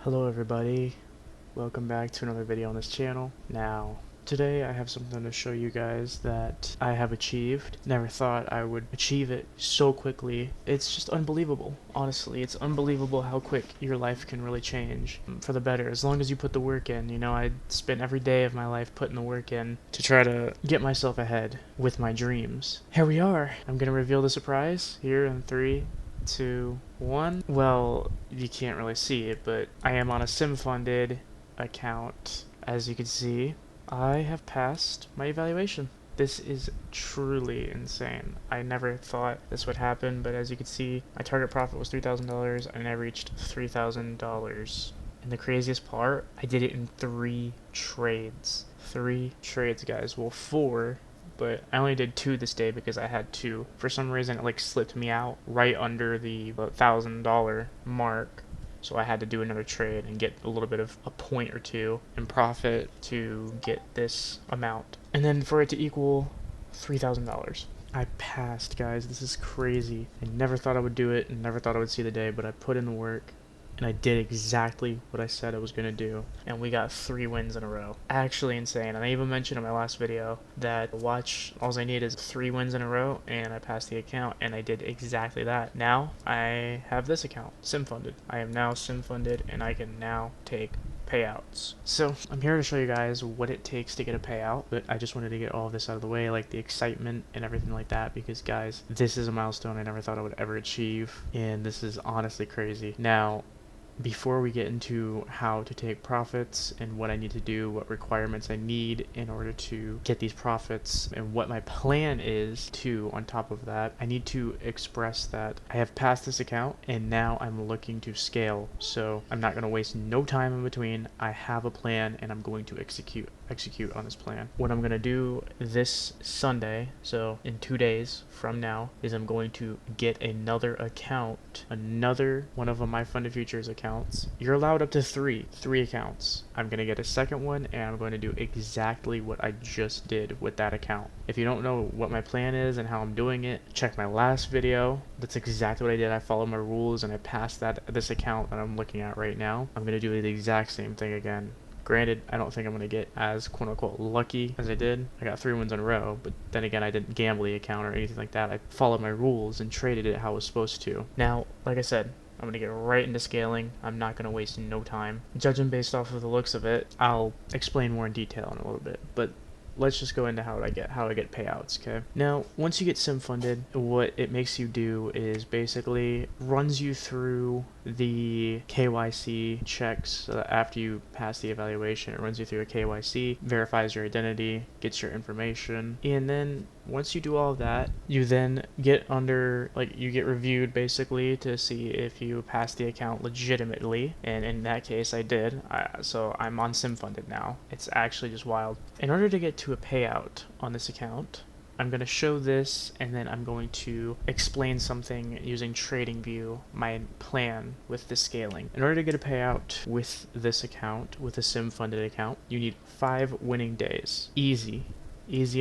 Hello everybody, welcome back to another video on this channel. Now, today I have something to show you guys that I have achieved. Never thought I would achieve it so quickly. It's just unbelievable. Honestly, it's unbelievable how quick your life can really change for the better as long as you put the work in. You know, I spent every day of my life putting the work in to try to get myself ahead with my dreams. Here we are. I'm gonna reveal the surprise here in 3, 2, 1. Well, you can't really see it, but I am on a sim-funded account. As you can see, I have passed my evaluation. This is truly insane. I never thought this would happen, but as you can see, my target profit was $3,000 and I reached $3,000. And the craziest part, I did it in 3 trades. 3 trades, guys. Well, 4, but I only did 2 this day because I had 2. For some reason, it like slipped me out right under the $1,000 mark. So I had to do another trade and get a little bit of a point or two in profit to get this amount. And then for it to equal $3,000. I passed, guys. This is crazy. I never thought I would do it and never thought I would see the day, but I put in the work and I did exactly what I said I was going to do, and we got 3 wins in a row. Actually insane. And I even mentioned in my last video that watch, all I need is 3 wins in a row and I passed the account, and I did exactly that. Now I have this account sim funded. I am now sim funded and I can now take payouts. So I'm here to show you guys what it takes to get a payout, but I just wanted to get all of this out of the way, like the excitement and everything like that, because guys, this is a milestone I never thought I would ever achieve, and this is honestly crazy. Now, before we get into how to take profits and what I need to do, what requirements I need in order to get these profits, and what my plan is too, on top of that, I need to express that I have passed this account and now I'm looking to scale. So I'm not going to waste no time in between. I have a plan and I'm going to execute on this plan. What I'm going to do this Sunday, so in 2 days from now, is I'm going to get another account, another one of my Funded Futures accounts. You're allowed up to 3 accounts. I'm going to get a second one and I'm going to do exactly what I just did with that account. If you don't know what my plan is and how I'm doing it, check my last video. That's exactly what I did. I followed my rules and I passed this account that I'm looking at right now. I'm going to do the exact same thing again. Granted, I don't think I'm going to get as quote-unquote lucky as I did. I got 3 wins in a row, but then again, I didn't gamble the account or anything like that. I followed my rules and traded it how I was supposed to. Now, like I said, I'm going to get right into scaling. I'm not going to waste no time. Judging based off of the looks of it, I'll explain more in detail in a little bit, but let's just go into how I get payouts, okay? Now, once you get sim funded, what it makes you do is basically runs you through the KYC checks. So that after you pass the evaluation, it runs you through a KYC, verifies your identity, gets your information, and then once you do all of that, you then get you get reviewed basically to see if you pass the account legitimately, and in that case I did. So I'm on sim funded now. It's actually just wild. In order to get to a payout on this account, I'm going to show this and then I'm going to explain something using TradingView, my plan with the scaling. In order to get a payout with this account, with a sim funded account, you need 5 winning days. Easy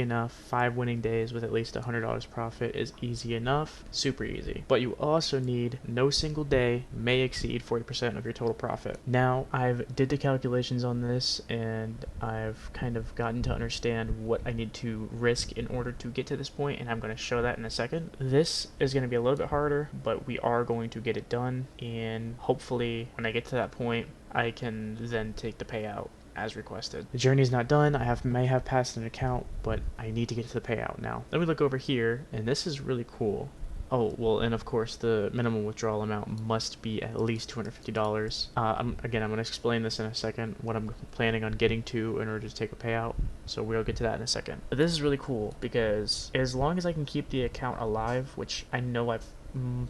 enough. 5 winning days with at least $100 profit is easy enough, super easy. But you also need no single day may exceed 40% of your total profit. Now, I've did the calculations on this and I've kind of gotten to understand what I need to risk in order to get to this point, and I'm going to show that in a second. This is going to be a little bit harder, but we are going to get it done, and hopefully when I get to that point, I can then take the payout as requested. The journey is not done. May have passed an account, but I need to get to the payout now. Let me look over here, and this is really cool. Oh, well, and of course, the minimum withdrawal amount must be at least $250. I'm going to explain this in a second, what I'm planning on getting to in order to take a payout, so we'll get to that in a second. But this is really cool, because as long as I can keep the account alive, which I know I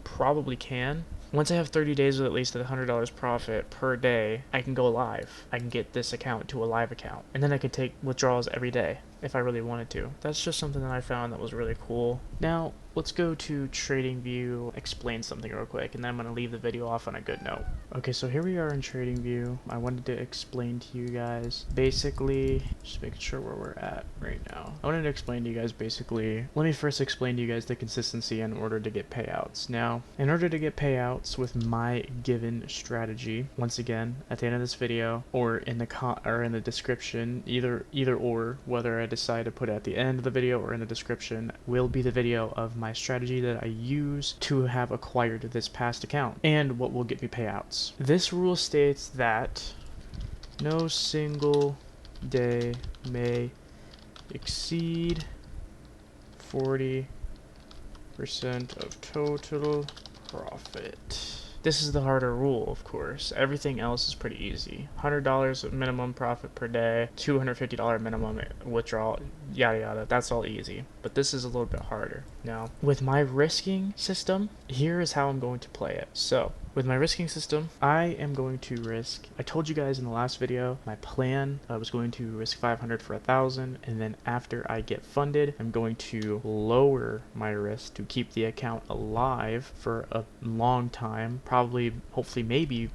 probably can, once I have 30 days with at least $100 profit per day, I can go live. I can get this account to a live account. And then I could take withdrawals every day if I really wanted to. That's just something that I found that was really cool. Now, let's go to TradingView, explain something real quick, and then I'm going to leave the video off on a good note. Okay, so here we are in TradingView. I wanted to explain to you guys, basically, just making sure where we're at right now. I wanted to explain to you guys basically, let me first explain to you guys the consistency in order to get payouts. Now, in order to get payouts with my given strategy, once again, at the end of this video, or in the description, either or, whether I decide to put it at the end of the video or in the description, will be the video of my strategy that I use to have acquired this past account and what will get me payouts. This rule states that no single day may exceed 40% of total profit. This is the harder rule, of course. Everything else is pretty easy. $100 minimum profit per day, $250 minimum withdrawal, yada yada. That's all easy. But this is a little bit harder. Now, with my risking system, here is how I'm going to play it. So, with my risking system, I am going to risk, I told you guys in the last video, my plan, I was going to risk 500 for 1,000, and then after I get funded, I'm going to lower my risk to keep the account alive for a long time, probably, hopefully, maybe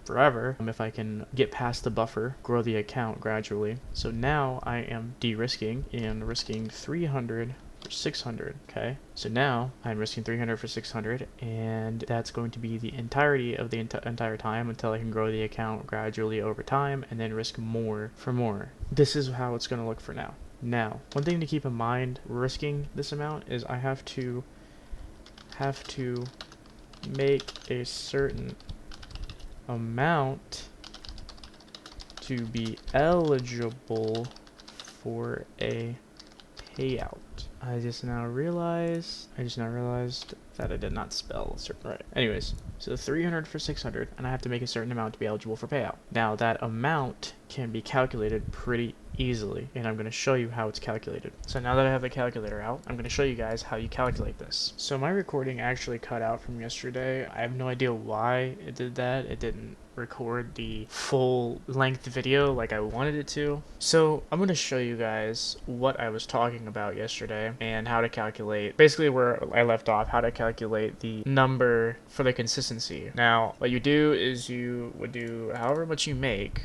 forever, if I can get past the buffer, grow the account gradually. So now I am de-risking and risking 300 for 600. Okay, so now I'm risking 300 for 600, and that's going to be the entirety of the entire time until I can grow the account gradually over time and then risk more for more. This is how it's going to look for now. Now, one thing to keep in mind risking this amount is I have to make a certain amount to be eligible for a payout. I just now realized that I did not spell certain right. Anyways, so 300 for 600, and I have to make a certain amount to be eligible for payout. Now that amount can be calculated pretty easily, and I'm going to show you how it's calculated. So now that I have the calculator out, I'm going to show you guys how you calculate this. So my recording actually cut out from yesterday. I have no idea why it did that. It didn't record the full length video like I wanted it to. So I'm going to show you guys what I was talking about yesterday and how to calculate, basically where I left off, how to calculate the number for the consistency. Now what you do is you would do however much you make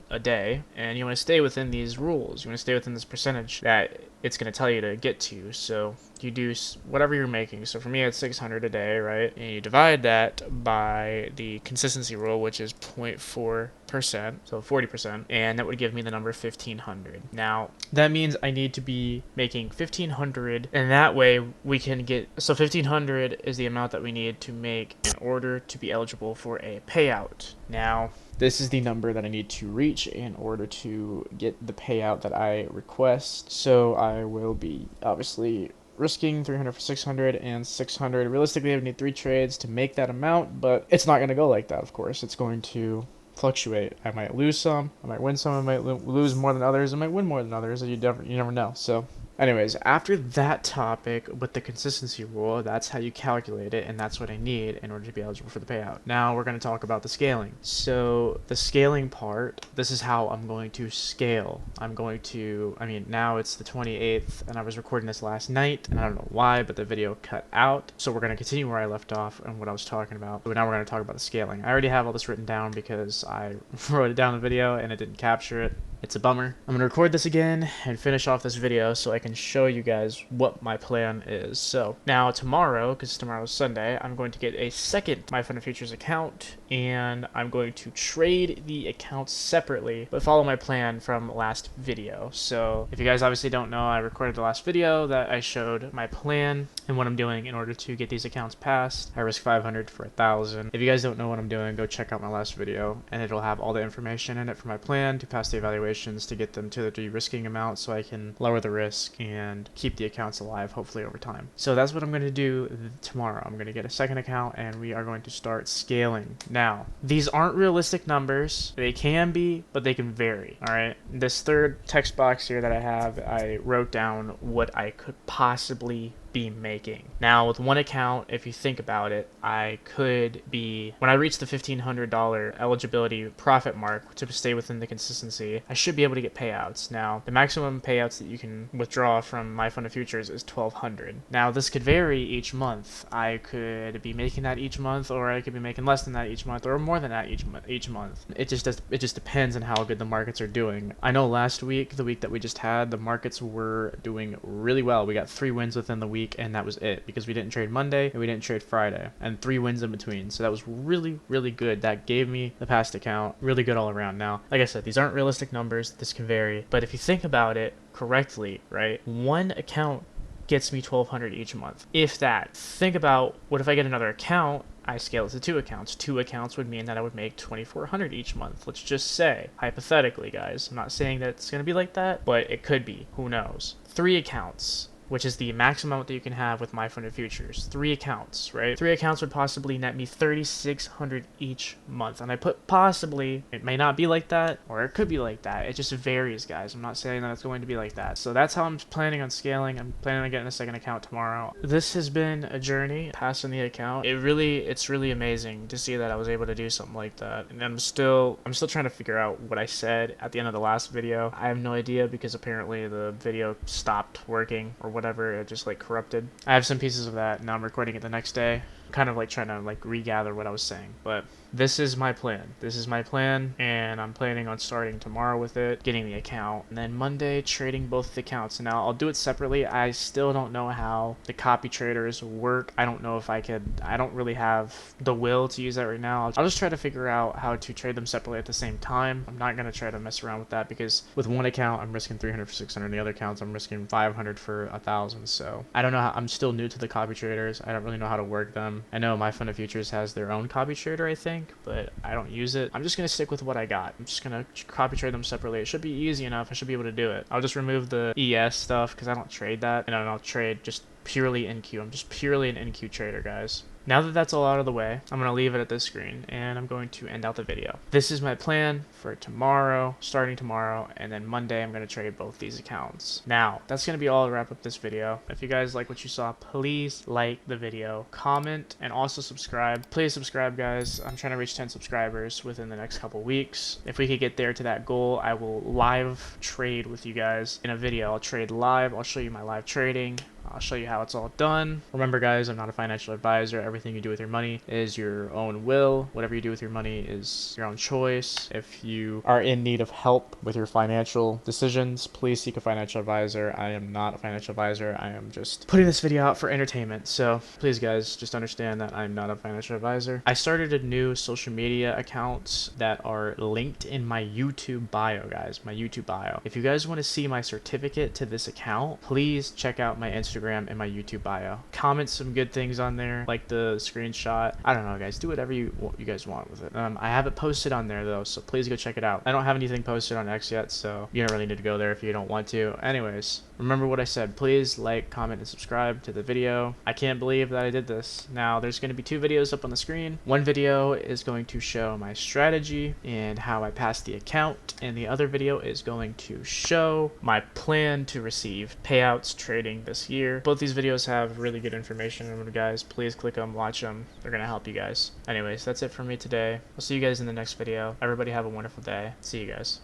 a day, and you want to stay within these rules. You want to stay within this percentage that it's going to tell you to get to. So you do whatever you're making. So for me, it's 600 a day, right? And you divide that by the consistency rule, which is 0.4%, so 40%, and that would give me the number 1,500. Now, that means I need to be making 1,500, and that way we can get, so 1,500 is the amount that we need to make in order to be eligible for a payout. Now, this is the number that I need to reach in order to get the payout that I request. So I will be obviously risking 300 for 600 and 600. Realistically, I would need 3 trades to make that amount, but it's not going to go like that, of course. It's going to fluctuate. I might lose some, I might win some, I might lose more than others, I might win more than others, and you never know. So anyways, after that topic with the consistency rule, that's how you calculate it, and that's what I need in order to be eligible for the payout. Now we're going to talk about the scaling. So the scaling part, this is how I'm going to scale. Now it's the 28th, and I was recording this last night, and I don't know why, but the video cut out. So we're going to continue where I left off and what I was talking about. But now we're going to talk about the scaling. I already have all this written down because I wrote it down in the video and it didn't capture it. It's a bummer. I'm going to record this again and finish off this video so I can show you guys what my plan is. So now tomorrow, because tomorrow's Sunday, I'm going to get a second My Fun and Futures account, and I'm going to trade the accounts separately, but follow my plan from last video. So if you guys obviously don't know, I recorded the last video that I showed my plan and what I'm doing in order to get these accounts passed. I risk 500 for 1,000. If you guys don't know what I'm doing, go check out my last video, and it'll have all the information in it for my plan to pass the evaluation to get them to the de-risking amount so I can lower the risk and keep the accounts alive, hopefully over time. So that's what I'm going to do tomorrow. I'm going to get a second account and we are going to start scaling. Now, these aren't realistic numbers. They can be, but they can vary. All right. This third text box here that I have, I wrote down what I could possibly be making. Now with one account, if you think about it, I could be, when I reach the $1,500 eligibility profit mark to stay within the consistency, I should be able to get payouts. Now the maximum payouts that you can withdraw from my fund of futures is $1,200. Now this could vary each month. I could be making that each month, or I could be making less than that each month, or more than that each month. It just depends on how good the markets are doing. I know last week, the week that we just had, the markets were doing really well. We got 3 wins within the week, and that was it, because we didn't trade Monday and we didn't trade Friday, and 3 wins in between. So that was really, really good. That gave me the past account really good all around. Now, like I said, these aren't realistic numbers. This can vary, but if you think about it correctly, right, one account gets me $1,200 each month, if that. Think about, what if I get another account, I scale it to 2 accounts. 2 accounts would mean that I would make $2,400 each month. Let's just say, hypothetically, guys. I'm not saying that it's going to be like that, but it could be. Who knows? 3 accounts, which is the max amount that you can have with my fund of futures. 3 accounts, right? 3 accounts would possibly net me $3,600 each month. And I put possibly. It may not be like that, or it could be like that. It just varies, guys. I'm not saying that it's going to be like that. So that's how I'm planning on scaling. I'm planning on getting a second account tomorrow. This has been a journey, passing the account. It's really amazing to see that I was able to do something like that. And I'm still trying to figure out what I said at the end of the last video. I have no idea, because apparently the video stopped working, or whatever, it just like corrupted. I have some pieces of that, now I'm recording it the next day. I'm kind of like trying to like regather what I was saying, but this is my plan. This is my plan, and I'm planning on starting tomorrow with it, getting the account, and then Monday trading both the accounts. Now I'll do it separately. I still don't know how the copy traders work. I don't know if I don't really have the will to use that right now. I'll just try to figure out how to trade them separately at the same time. I'm not going to try to mess around with that, because with one account I'm risking 300 for 600, the other accounts I'm risking 500 for 1,000. So I don't know how. I'm still new to the copy traders. I don't really know how to work them. I know my fund of futures has their own copy trader, I think, but I don't use it. I'm just going to stick with what I got. I'm just going to copy trade them separately. It should be easy enough. I should be able to do it. I'll just remove the ES stuff, because I don't trade that, and I'll trade just purely NQ. I'm just purely an NQ trader, guys. Now that that's all out of the way, I'm going to leave it at this screen, and I'm going to end out the video. This is my plan for tomorrow, starting tomorrow, and then Monday I'm going to trade both these accounts. Now, that's going to be all to wrap up this video. If you guys like what you saw, please like the video, comment, and also subscribe. Please subscribe, guys. I'm trying to reach 10 subscribers within the next couple weeks. If we could get there to that goal, I will live trade with you guys in a video. I'll trade live. I'll show you my live trading. I'll show you how it's all done. Remember, guys, I'm not a financial advisor. Everything you do with your money is your own will. Whatever you do with your money is your own choice. If you are in need of help with your financial decisions, please seek a financial advisor. I am not a financial advisor. I am just putting this video out for entertainment. So please, guys, just understand that I'm not a financial advisor. I started a new social media account that are linked in my YouTube bio, guys. My YouTube bio. If you guys want to see my certificate to this account, please check out my Instagram and my YouTube bio. Comment some good things on there, like the screenshot. I don't know, guys. Do whatever you guys want with it. I have it posted on there, though, so please go check it out. I don't have anything posted on X yet, so you don't really need to go there if you don't want to. Anyways, remember what I said. Please like, comment, and subscribe to the video. I can't believe that I did this. Now, there's going to be 2 videos up on the screen. One video is going to show my strategy and how I passed the account, and the other video is going to show my plan to receive payouts trading this year. Both these videos have really good information in them, guys. Please click them, watch them. They're going to help you guys. Anyways, that's it for me today. I'll see you guys in the next video. Everybody have a wonderful day. See you guys.